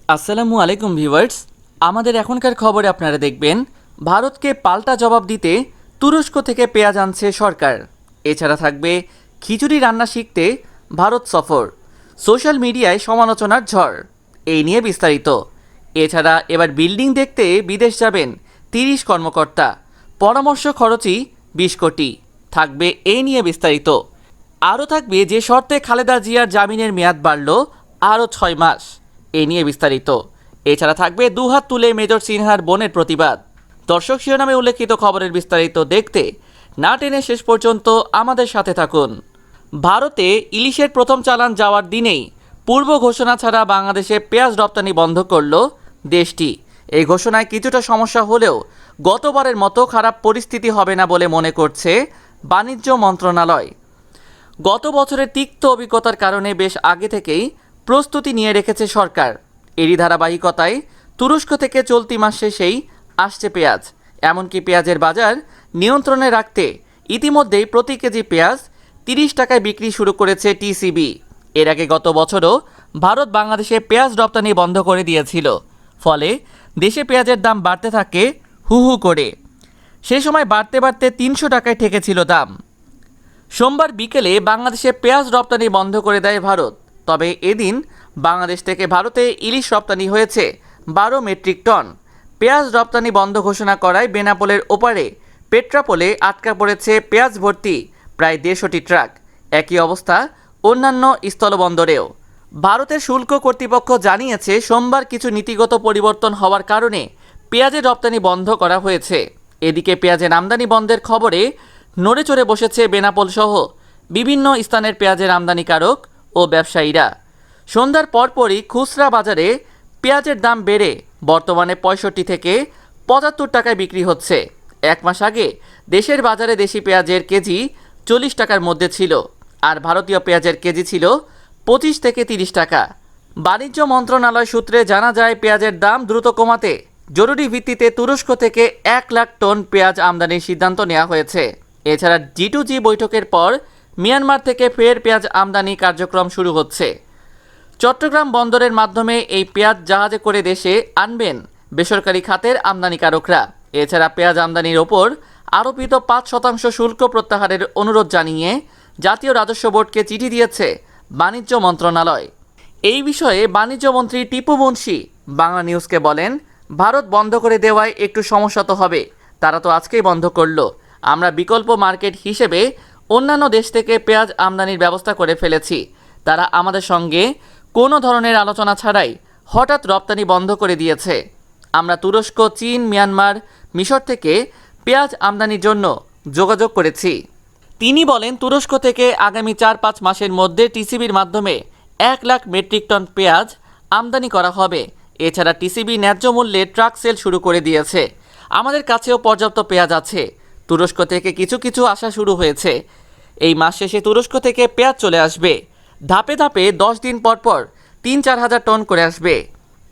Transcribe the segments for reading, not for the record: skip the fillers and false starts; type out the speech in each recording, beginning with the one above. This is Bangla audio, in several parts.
আসসালামু আলাইকুম ভিউয়ার্স, আমাদের এখনকার খবরে আপনারা দেখবেন ভারতকে পাল্টা জবাব দিতে তুরস্ক থেকে পেঁয়াজ আনছে সরকার। এছাড়া থাকবে খিচুড়ি রান্না শিখতে ভারত সফর, সোশ্যাল মিডিয়ায় সমালোচনার ঝড়, এই নিয়ে বিস্তারিত। এছাড়া এবার বিল্ডিং দেখতে বিদেশ যাবেন 30 কর্মকর্তা, পরামর্শ খরচই 20 কোটি, থাকবে এই নিয়ে বিস্তারিত। আরও থাকবে যে শর্তে খালেদা জিয়ার জামিনের মেয়াদ বাড়ল আরও 6 মাস, এ নিয়ে বিস্তারিত। এছাড়া থাকবে দুহাত তুলে মেজর সিনহার বোনের প্রতিবাদ। দর্শক শিরোনামে উল্লেখিত খবরের বিস্তারিত দেখতে না টেনে শেষ পর্যন্ত আমাদের সাথে থাকুন। ভারতে ইলিশের প্রথম চালান যাওয়ার দিনেই পূর্ব ঘোষণা ছাড়া বাংলাদেশে পেঁয়াজ রপ্তানি বন্ধ করল দেশটি। এই ঘোষণায় কিছুটা সমস্যা হলেও গতবারের মতো খারাপ পরিস্থিতি হবে না বলে মনে করছে বাণিজ্য মন্ত্রণালয়। গত বছরের তিক্ত অভিজ্ঞতার কারণে বেশ আগে থেকেই প্রস্তুতি নিয়ে রেখেছে সরকার। এরই ধারাবাহিকতায় তুরস্ক থেকে চলতি মাস শেষেই আসছে পেঁয়াজ। এমনকি পেঁয়াজের বাজার নিয়ন্ত্রণে রাখতে ইতিমধ্যেই প্রতি কেজি পেঁয়াজ 30 টাকায় বিক্রি শুরু করেছে টিসিবি। এর আগে গত বছরও ভারত বাংলাদেশে পেঁয়াজ রপ্তানি বন্ধ করে দিয়েছিল, ফলে দেশে পেঁয়াজের দাম বাড়তে থাকে হু হু করে। সে সময় বাড়তে বাড়তে 300 টাকায় ঠেকেছিল দাম। সোমবার বিকেলে বাংলাদেশে পেঁয়াজ রপ্তানি বন্ধ করে দেয় ভারত। তবে এদিন বাংলাদেশ থেকে ভারতে ইলিশ রপ্তানি হয়েছে 12 মেট্রিক টন। পেঁয়াজ রপ্তানি বন্ধ ঘোষণা করায় বেনাপোলের ওপারে পেট্রাপোলে আটকা পড়েছে পেঁয়াজ ভর্তি প্রায় 150টি ট্রাক। একই অবস্থা অন্যান্য স্থলবন্দরেও। ভারতের শুল্ক কর্তৃপক্ষ জানিয়েছে সোমবার কিছু নীতিগত পরিবর্তন হওয়ার কারণে পেঁয়াজের রপ্তানি বন্ধ করা হয়েছে। এদিকে পেঁয়াজের আমদানি বন্ধের খবরে নড়ে চড়ে বসেছে বেনাপোল সহ বিভিন্ন স্থানের পেঁয়াজের আমদানিকারক ও ব্যবসায়ীরা। সন্ধ্যার পরপরই খুচরা বাজারে পেঁয়াজের দাম বেড়ে বর্তমানে 65 থেকে 75 টাকায় বিক্রি হচ্ছে। এক মাস আগে দেশের বাজারে দেশি পেঁয়াজের কেজি 40 টাকার মধ্যে ছিল, আর ভারতীয় পেঁয়াজের কেজি ছিল 25 থেকে 30 টাকা। বাণিজ্য মন্ত্রণালয় সূত্রে জানা যায়, পেঁয়াজের দাম দ্রুত কমাতে জরুরি ভিত্তিতে তুরস্ক থেকে 1 লাখ টন পেঁয়াজ আমদানির সিদ্ধান্ত নেওয়া হয়েছে। এছাড়া G2G বৈঠকের পর মিয়ানমার থেকে ফের পেঁয়াজ আমদানি কার্যক্রম শুরু হচ্ছে। চট্টগ্রাম বন্দরের মাধ্যমে এই পেঁয়াজ জাহাজে করে দেশে আনবেন বেসরকারি খাতের আমদানিকারকরা। এছাড়া পেঁয়াজ আমদানির ওপর আরোপিত 5% শুল্ক প্রত্যাহারের অনুরোধ জানিয়ে জাতীয় রাজস্ব বোর্ডকে চিঠি দিয়েছে বাণিজ্য মন্ত্রণালয়। এই বিষয়ে বাণিজ্যমন্ত্রী টিপু মুন্সি বাংলা নিউজকে বলেন, ভারত বন্ধ করে দেওয়ায় একটু সমস্যা তো হবে, তারা তো আজকেই বন্ধ করলো। আমরা বিকল্প মার্কেট হিসেবে অন্যান্য দেশ থেকে পেঁয়াজ আমদানির ব্যবস্থা করে ফেলেছি। তারা আমাদের সঙ্গে কোনো ধরনের আলোচনা ছাড়াই হঠাৎ রপ্তানি বন্ধ করে দিয়েছে। আমরা তুরস্ক, চীন, মিয়ানমার, মিশর থেকে পেঁয়াজ আমদানির জন্য যোগাযোগ করেছি। তিনি বলেন, তুরস্ক থেকে আগামী 4-5 মাসের মধ্যে টিসিবির মাধ্যমে 1 লাখ মেট্রিক টন পেঁয়াজ আমদানি করা হবে। এছাড়া টিসিবি ন্যায্য মূল্যে ট্রাক সেল শুরু করে দিয়েছে। আমাদের কাছেও পর্যাপ্ত পেঁয়াজ আছে। তুরস্ক থেকে কিছু কিছু আসা শুরু হয়েছে। এই মাস শেষে তুরস্ক থেকে পেঁয়াজ চলে আসবে। ধাপে ধাপে 10 দিন পর পর 3-4 হাজার টন করে আসবে।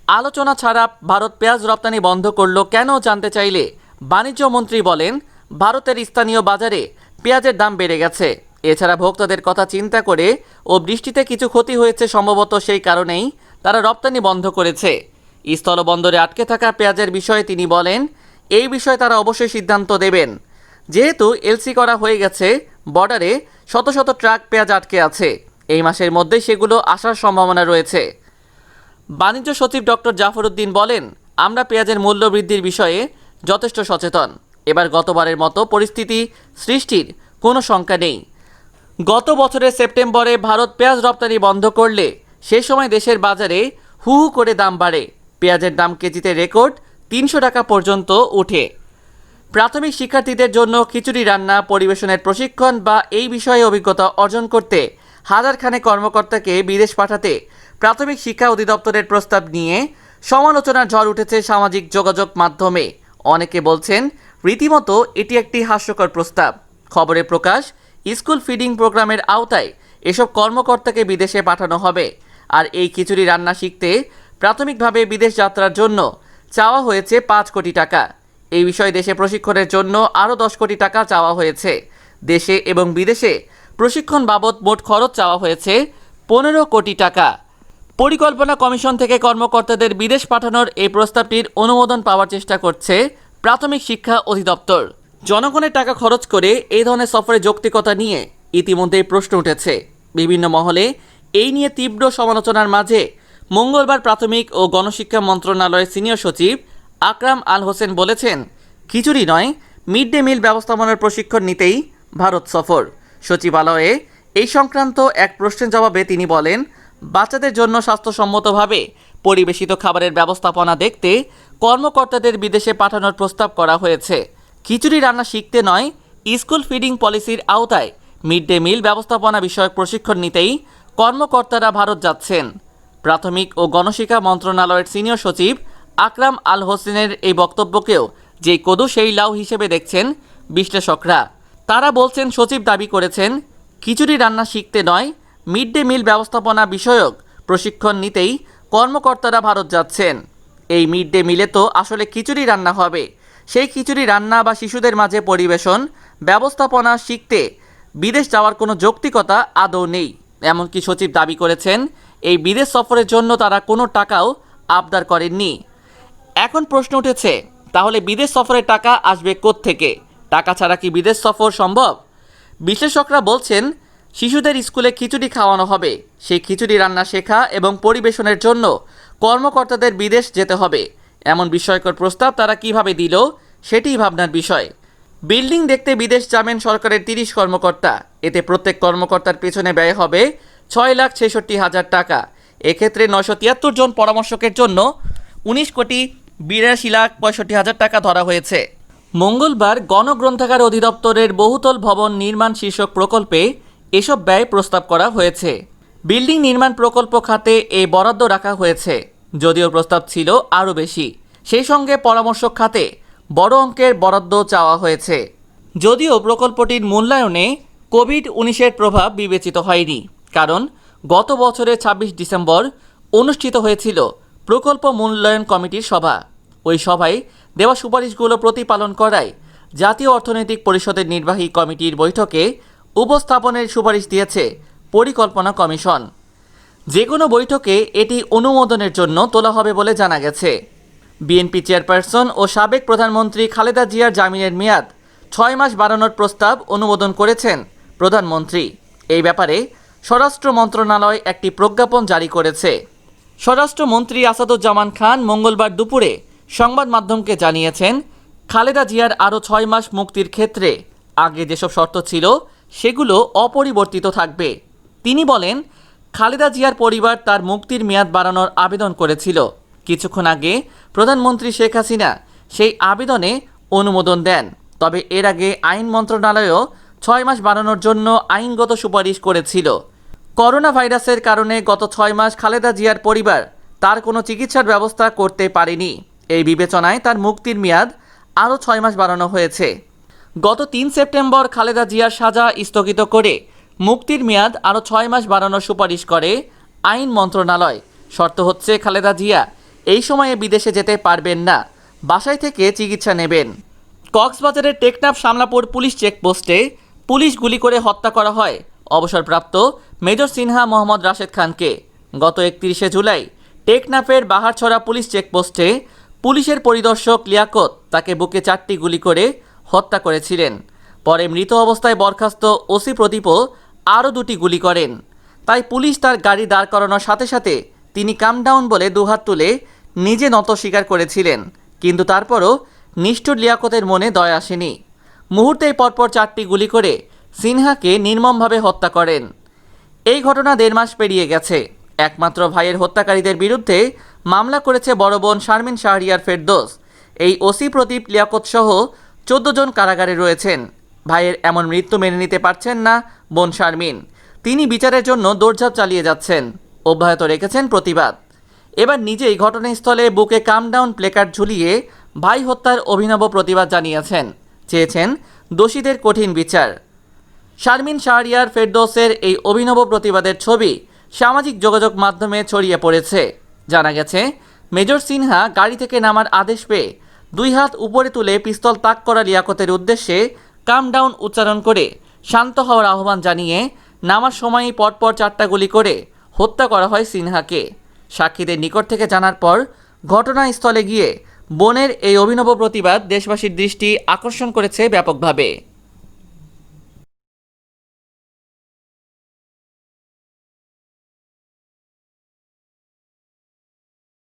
আলোচনা ছাড়া ভারত পেঁয়াজ রপ্তানি বন্ধ করলো কেন জানতে চাইলে বাণিজ্য মন্ত্রী বলেন, ভারতের স্থানীয় বাজারে পেঁয়াজের দাম বেড়ে গেছে। এছাড়া ভোক্তাদের কথা চিন্তা করে ও বৃষ্টিতে কিছু ক্ষতি হয়েছে সম্ভবত, সেই কারণেই তারা রপ্তানি বন্ধ করেছে। স্থলবন্দরে আটকে থাকা পেঁয়াজের বিষয়ে তিনি বলেন, এই বিষয়ে তারা অবশ্যই সিদ্ধান্ত দেবেন। যেহেতু এলসি করা হয়ে গেছে, বর্ডারে শত শত ট্রাক পেঁয়াজ আটকে আছে। এই মাসের মধ্যেই সেগুলো আসার সম্ভাবনা রয়েছে। বাণিজ্য সচিব ডক্টর জাফর উদ্দিন বলেন, আমরা পেঁয়াজের মূল্য বৃদ্ধির বিষয়ে যথেষ্ট সচেতন। এবার গতবারের মতো পরিস্থিতি সৃষ্টির কোনো শঙ্কা নেই। গত বছরের সেপ্টেম্বরে ভারত পেঁয়াজ রপ্তানি বন্ধ করলে সে সময় দেশের বাজারে হু হু করে দাম বাড়ে। পেঁয়াজের দাম কেজিতে রেকর্ড 300 টাকা পর্যন্ত ওঠে। প্রাথমিক শিক্ষার্থীদের জন্য খিচুড়ি রান্না পরিবেশনের প্রশিক্ষণ বা এই বিষয়ে অভিজ্ঞতা অর্জন করতে হাজারখানেক কর্মকর্তাকে বিদেশ পাঠাতে প্রাথমিক শিক্ষা অধিদপ্তরের প্রস্তাব নিয়ে সমালোচনার ঝড় উঠেছে সামাজিক যোগাযোগ মাধ্যমে। অনেকে বলছেন, রীতিমতো এটি একটি হাস্যকর প্রস্তাব। খবরে প্রকাশ, স্কুল ফিডিং প্রোগ্রামের আওতায় এসব কর্মকর্তাকে বিদেশে পাঠানো হবে। আর এই খিচুড়ি রান্না শিখতে প্রাথমিকভাবে বিদেশ যাত্রার জন্য চাওয়া হয়েছে 5 কোটি টাকা। এই বিষয়ে দেশে প্রশিক্ষণের জন্য আরও 10 কোটি টাকা চাওয়া হয়েছে। দেশে এবং বিদেশে প্রশিক্ষণ বাবদ মোট খরচ চাওয়া হয়েছে 15 কোটি টাকা। পরিকল্পনা কমিশন থেকে কর্মকর্তাদের বিদেশ পাঠানোর এই প্রস্তাবটির অনুমোদন পাওয়ার চেষ্টা করছে প্রাথমিক শিক্ষা অধিদপ্তর। জনগণের টাকা খরচ করে এই ধরনের সফরের যৌক্তিকতা নিয়ে ইতিমধ্যেই প্রশ্ন উঠেছে বিভিন্ন মহলে। এই নিয়ে তীব্র সমালোচনার মাঝে মঙ্গলবার প্রাথমিক ও গণশিক্ষা মন্ত্রণালয়ের সিনিয়র সচিব আকরাম আল হোসেন বলেছেন, খিচুড়ি নয়, মিড ডে মিল ব্যবস্থাপনার প্রশিক্ষণ নিতেই ভারত সফর। সচিবালয়ে এই সংক্রান্ত এক প্রশ্নের জবাবে তিনি বলেন, বাচ্চাদের জন্য স্বাস্থ্যসম্মতভাবে পরিবেশিত খাবারের ব্যবস্থাপনা দেখতে কর্মকর্তাদের বিদেশে পাঠানোর প্রস্তাব করা হয়েছে। খিচুড়ি রান্না শিখতে নয়, স্কুল ফিডিং পলিসির আওতায় মিড ডে মিল ব্যবস্থাপনা বিষয়ক প্রশিক্ষণ নিতেই কর্মকর্তারা ভারত যাচ্ছেন। প্রাথমিক ও গণশিক্ষা মন্ত্রণালয়ের সিনিয়র সচিব আকরাম আল হোসেনের এই বক্তব্যকেও যে কদু সেই লাউ হিসেবে দেখছেন বিশ্লেষকরা। তারা বলছেন, সচিব দাবি করেছেন, খিচুড়ি রান্না শিখতে নয়, মিড ডে মিল ব্যবস্থাপনা বিষয়ক প্রশিক্ষণ নিতেই কর্মকর্তারা ভারত যাচ্ছেন। এই মিড ডে মিলে তো আসলে খিচুড়ি রান্না হবে। সেই খিচুড়ি রান্না বা শিশুদের মাঝে পরিবেশন ব্যবস্থাপনা শিখতে বিদেশ যাওয়ার কোনো যৌক্তিকতা আদৌ নেই। এমনকি সচিব দাবি করেছেন, এই বিদেশ সফরের জন্য তারা কোনো টাকাও আবদার করেননি। এখন প্রশ্ন উঠেছে, তাহলে বিদেশ সফরের টাকা আসবে কোত্থেকে? টাকা ছাড়া কি বিদেশ সফর সম্ভব? বিশ্লেষকরা বলছেন, শিশুদের স্কুলে খিচুড়ি খাওয়ানো হবে। সেই খিচুড়ি রান্না শেখা এবং পরিবেশনের জন্য কর্মকর্তাদের বিদেশ যেতে হবে। এমন বিস্ময়কর প্রস্তাব তারা কিভাবে দিল, সেটিই ভাবনার বিষয়। বিল্ডিং দেখতে বিদেশ যাবেন সরকারের 30 কর্মকর্তা। এতে প্রত্যেক কর্মকর্তার পেছনে ব্যয় হবে 6,66,000 টাকা। এক্ষেত্রে 973 জন পরামর্শকের জন্য 19,82,65,000 টাকা ধরা হয়েছে। মঙ্গলবার গণগ্রন্থাগার অধিদপ্তরের বহুতল ভবন নির্মাণ শীর্ষক প্রকল্পে এসব ব্যয় প্রস্তাব করা হয়েছে। বিল্ডিং নির্মাণ প্রকল্প খাতে এই বরাদ্দ রাখা হয়েছে, যদিও প্রস্তাব ছিল আরও বেশি। সেই সঙ্গে পরামর্শক খাতে বড় অঙ্কের বরাদ্দ চাওয়া হয়েছে। যদিও প্রকল্পটির মূল্যায়নে কোভিড-19 প্রভাব বিবেচিত হয়নি, কারণ গত বছরের 26 ডিসেম্বর অনুষ্ঠিত হয়েছিল প্রকল্প মূল্যায়ন কমিটির সভা। ওই সভায় দেওয়া সুপারিশগুলো প্রতিপালন করায় জাতীয় অর্থনৈতিক পরিষদের নির্বাহী কমিটির বৈঠকে উপস্থাপনের সুপারিশ দিয়েছে পরিকল্পনা কমিশন। যে কোনো বৈঠকে এটি অনুমোদনের জন্য তোলা হবে বলে জানা গেছে। বিএনপি চেয়ারপারসন ও সাবেক প্রধানমন্ত্রী খালেদা জিয়ার জামিনের মেয়াদ 6 মাস বাড়ানোর প্রস্তাব অনুমোদন করেছেন প্রধানমন্ত্রী। এই ব্যাপারে স্বরাষ্ট্র মন্ত্রণালয় একটি প্রজ্ঞাপন জারি করেছে। স্বরাষ্ট্রমন্ত্রী আসাদুজ্জামান খান মঙ্গলবার দুপুরে সংবাদ মাধ্যমকে জানিয়েছেন, খালেদা জিয়ার আরও 6 মাস মুক্তির ক্ষেত্রে আগে যেসব শর্ত ছিল সেগুলো অপরিবর্তিত থাকবে। তিনি বলেন, খালেদা জিয়ার পরিবার তার মুক্তির মেয়াদ বাড়ানোর আবেদন করেছিল। কিছুক্ষণ আগে প্রধানমন্ত্রী শেখ হাসিনা সেই আবেদনে অনুমোদন দেন। তবে এর আগে আইন মন্ত্রণালয়ও 6 মাস বাড়ানোর জন্য আইনগত সুপারিশ করেছিল। করোনা ভাইরাসের কারণে গত 6 মাস খালেদা জিয়ার পরিবার তার কোনো চিকিৎসার ব্যবস্থা করতে পারেনি। এই বিবেচনায় তার মুক্তির মেয়াদ আরও 6 মাস বাড়ানো হয়েছে। গত 3 সেপ্টেম্বর খালেদা জিয়ার সাজা স্থগিত করে মুক্তির মেয়াদ আরও 6 মাস বাড়ানোর সুপারিশ করে আইন মন্ত্রণালয়। শর্ত হচ্ছে, খালেদা জিয়া এই সময়ে বিদেশে যেতে পারবেন না, বাসায় থেকে চিকিৎসা নেবেন। কক্সবাজারের টেকনাফ শামলাপুর পুলিশ চেকপোস্টে পুলিশ গুলি করে হত্যা করা হয় অবসরপ্রাপ্ত মেজর সিনহা মোহাম্মদ রাশেদ খানকে। গত 31 জুলাই টেকনাফের বাহারছড়া পুলিশ চেকপোস্টে পুলিশের পরিদর্শক লিয়াকত তাকে বুকে 4টি গুলি করে হত্যা করেছিলেন। পরে মৃত অবস্থায় বরখাস্ত ওসি প্রদীপও আরও 2টি গুলি করেন। তাই পুলিশ তার গাড়ি দাঁড় করানোর সাথে সাথে তিনি কামডাউন বলে দুহাত তুলে নিজে নত স্বীকার করেছিলেন। কিন্তু তারপরও নিষ্ঠুর লিয়াকতের মনে দয়া আসেনি। মুহূর্তেই পরপর 4টি গুলি করে সিনহাকে নির্মমভাবে হত্যা করেন। এই ঘটনা 1.5 মাস পেরিয়ে গেছে। একমাত্র ভাইয়ের হত্যাকারীদের বিরুদ্ধে মামলা করেছে বড় বোন শারমিন শাহরিয়ার ফেরদৌস। এই ওসি প্রদীপ লিয়াকত সহ 14 জন কারাগারে রয়েছেন। ভাইয়ের এমন মৃত্যু মেনে নিতে পারছেন না বোন শারমিন। তিনি বিচারের জন্য দৌড়ঝাঁপ চালিয়ে যাচ্ছেন, অব্যাহত রেখেছেন প্রতিবাদ। এবার নিজেই ঘটনাস্থলে বুকে কামডাউন প্লেকার্ড ঝুলিয়ে ভাই হত্যার অভিনব প্রতিবাদ জানিয়েছেন, চেয়েছেন দোষীদের কঠিন বিচার। শারমিন শাহরিয়ার ফেরদৌসের এই অভিনব প্রতিবাদের ছবি সামাজিক যোগাযোগ মাধ্যমে ছড়িয়ে পড়েছে। জানা গেছে, মেজর সিনহা গাড়ি থেকে নামার আদেশ পেয়ে 2 হাত উপরে তুলে পিস্তল তাক করা লিয়াকতের উদ্দেশ্যে কাম ডাউন উচ্চারণ করে শান্ত হওয়ার আহ্বান জানিয়ে নামার সময়ই পরপর 4টা গুলি করে হত্যা করা হয় সিনহাকে। সাক্ষীদের নিকট থেকে জানার পর ঘটনাস্থলে গিয়ে বোনের এই অভিনব প্রতিবাদ দেশবাসীর দৃষ্টি আকর্ষণ করেছে ব্যাপকভাবে।